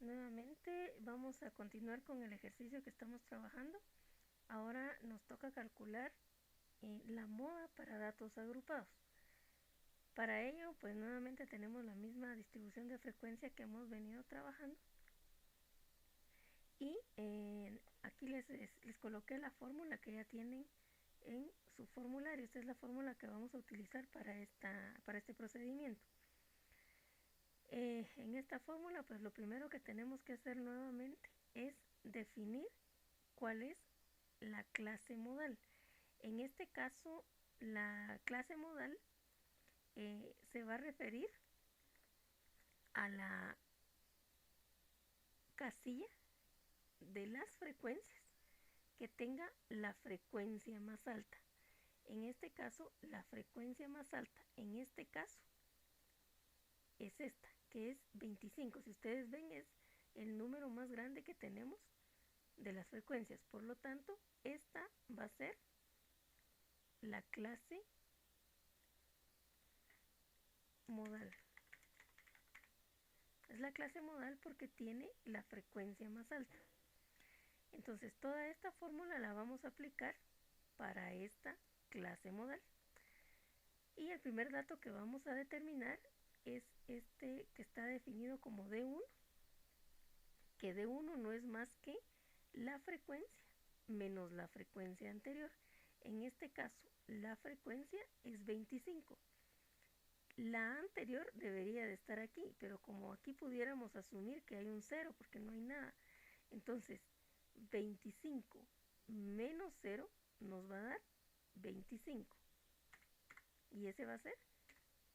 nuevamente vamos a continuar con el ejercicio que estamos trabajando. Ahora nos toca calcular la moda para datos agrupados. Para ello, pues nuevamente tenemos la misma distribución de frecuencia que hemos venido trabajando. Y aquí les coloqué la fórmula que ya tienen en su formulario. Esta es la fórmula que vamos a utilizar para este procedimiento. En esta fórmula, pues lo primero que tenemos que hacer nuevamente es definir cuál es la clase modal. En este caso, la clase modal se va a referir a la casilla de las frecuencias que tenga la frecuencia más alta. En este caso, la frecuencia más alta, en este caso, es esta, que es 25. Si ustedes ven, es el número más grande que tenemos de las frecuencias. Por lo tanto, esta va a ser la clase modal. Es la clase modal porque tiene la frecuencia más alta. Entonces, toda esta fórmula la vamos a aplicar para esta clase modal. Y el primer dato que vamos a determinar es este que está definido como D1, que D1 no es más que la frecuencia menos la frecuencia anterior. En este caso, la frecuencia es 25. La anterior debería de estar aquí, pero como aquí pudiéramos asumir que hay un 0 porque no hay nada, entonces 25 menos 0 nos va a dar 25. Y ese va a ser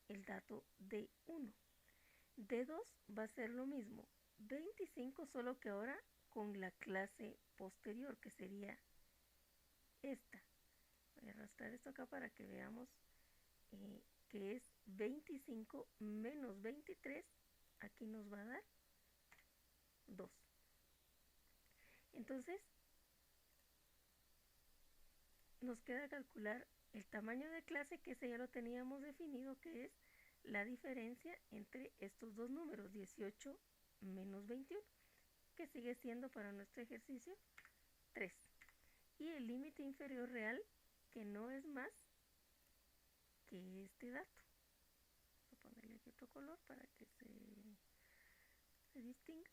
el dato D1. D2 va a ser lo mismo, 25, solo que ahora con la clase posterior, que sería esta. Voy a arrastrar esto acá para que veamos que es 25 menos 23, aquí nos va a dar 2. Entonces, nos queda calcular el tamaño de clase, que ese ya lo teníamos definido, que es la diferencia entre estos dos números, 18 menos 21, que sigue siendo para nuestro ejercicio 3. Y el límite inferior real, que no es más que este dato. Voy a ponerle aquí otro color para que se distinga.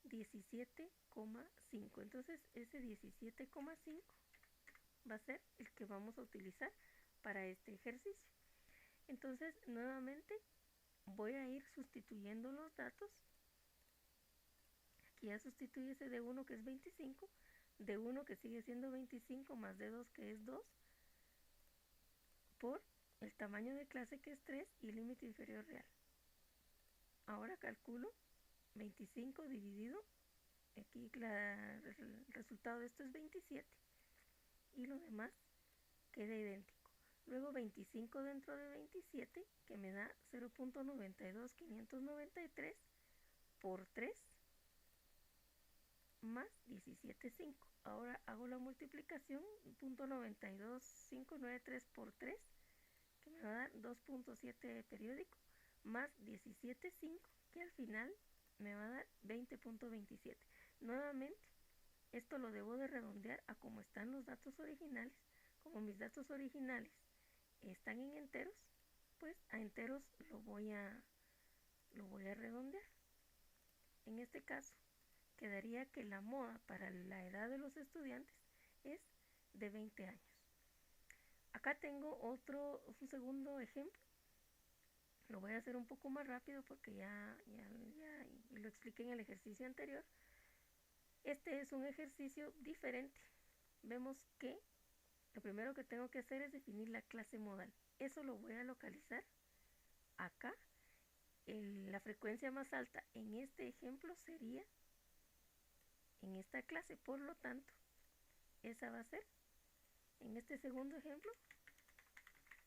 17,5. Entonces ese 17,5 va a ser el que vamos a utilizar para este ejercicio. Entonces nuevamente voy a ir sustituyendo los datos. Aquí ya sustituye ese D1 que es 25, D1 que sigue siendo 25 más D2 que es 2, por el tamaño de clase que es 3 y el límite inferior real. Ahora calculo 25 dividido, aquí el resultado de esto es 27 y lo demás queda idéntico. Luego 25 dentro de 27, que me da 0.92593 por 3 más 17,5. Ahora hago la multiplicación, 0.92593 por 3, que me va a dar 2.7 periódico, más 17,5, que al final me va a dar 20.27. Nuevamente, esto lo debo de redondear a como están los datos originales. Como mis datos originales están en enteros, pues a enteros lo voy a redondear. En este caso, quedaría que la moda para la edad de los estudiantes es de 20 años. Acá tengo un segundo ejemplo. Lo voy a hacer un poco más rápido porque ya lo expliqué en el ejercicio anterior. Este es un ejercicio diferente. Vemos que lo primero que tengo que hacer es definir la clase modal. Eso lo voy a localizar acá. La frecuencia más alta en este ejemplo sería en esta clase. Por lo tanto, esa va a ser, en este segundo ejemplo,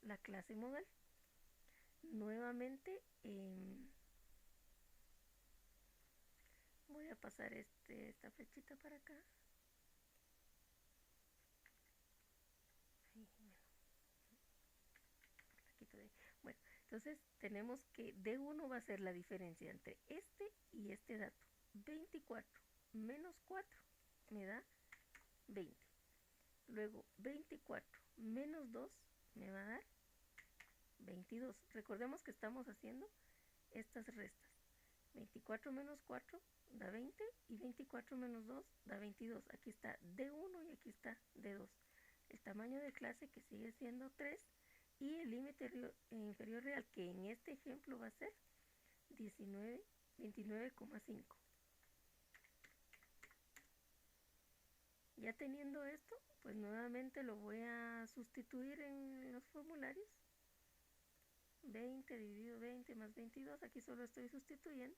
la clase modal. Nuevamente, voy a pasar esta flechita para acá. Bueno, Entonces tenemos que D1 va a ser la diferencia entre este y este dato. 24 menos 4 me da 20. Luego 24 menos 2 me va a dar 22. Recordemos que estamos haciendo estas restas. 24 menos 4 da 20 y 24 menos 2 da 22. Aquí está D1 y aquí está D2. El tamaño de clase que sigue siendo 3 y el límite inferior real que en este ejemplo va a ser 29,5. Ya teniendo esto, pues nuevamente lo voy a sustituir en los formularios. 20 dividido 20 más 22, aquí solo estoy sustituyendo.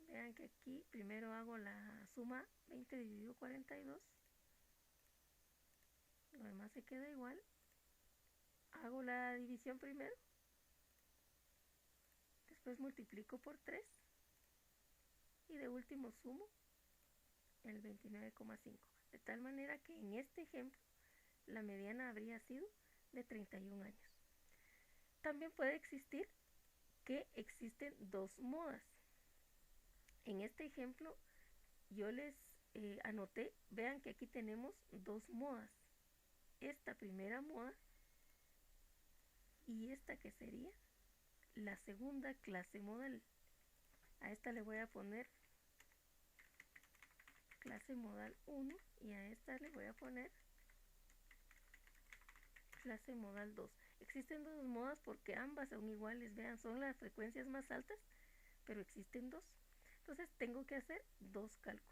Vean que aquí primero hago la suma 20 dividido 42. Lo demás se queda igual. Hago la división primero. Después multiplico por 3. Y de último sumo el 29,5. De tal manera que en este ejemplo la mediana habría sido de 31 años. También puede existir que existen dos modas. En este ejemplo yo les anoté, vean que aquí tenemos dos modas. Esta primera moda y esta que sería la segunda clase modal. A esta le voy a poner clase modal 1 y a esta le voy a poner clase modal 2. Existen dos modas porque ambas son iguales, vean, son las frecuencias más altas, pero existen dos. Entonces tengo que hacer dos cálculos.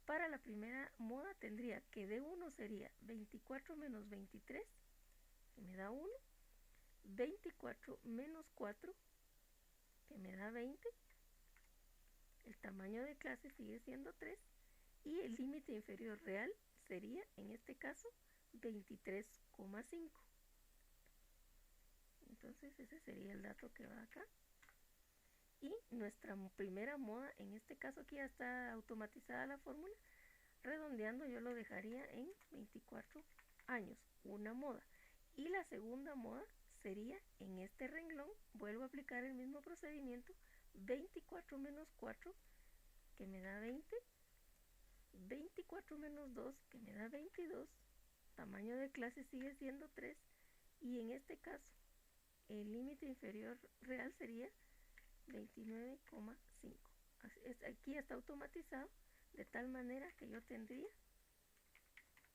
Para la primera moda tendría que D1 sería 24 menos 23, que me da 1, 24 menos 4, que me da 20, el tamaño de clase sigue siendo 3, y el límite inferior real sería, en este caso, 23,5. Entonces ese sería el dato que va acá. Y nuestra primera moda, en este caso aquí ya está automatizada la fórmula, redondeando yo lo dejaría en 24 años, una moda. Y la segunda moda sería en este renglón, vuelvo a aplicar el mismo procedimiento, 24 menos 4, que me da 20, 24 menos 2, que me da 22, tamaño de clase sigue siendo 3, y en este caso el límite inferior real sería 29,5. Aquí está automatizado de tal manera que yo tendría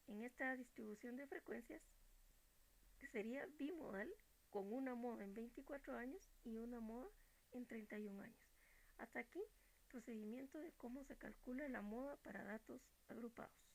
en esta distribución de frecuencias que sería bimodal con una moda en 24 años y una moda en 31 años. Hasta aquí procedimiento de cómo se calcula la moda para datos agrupados.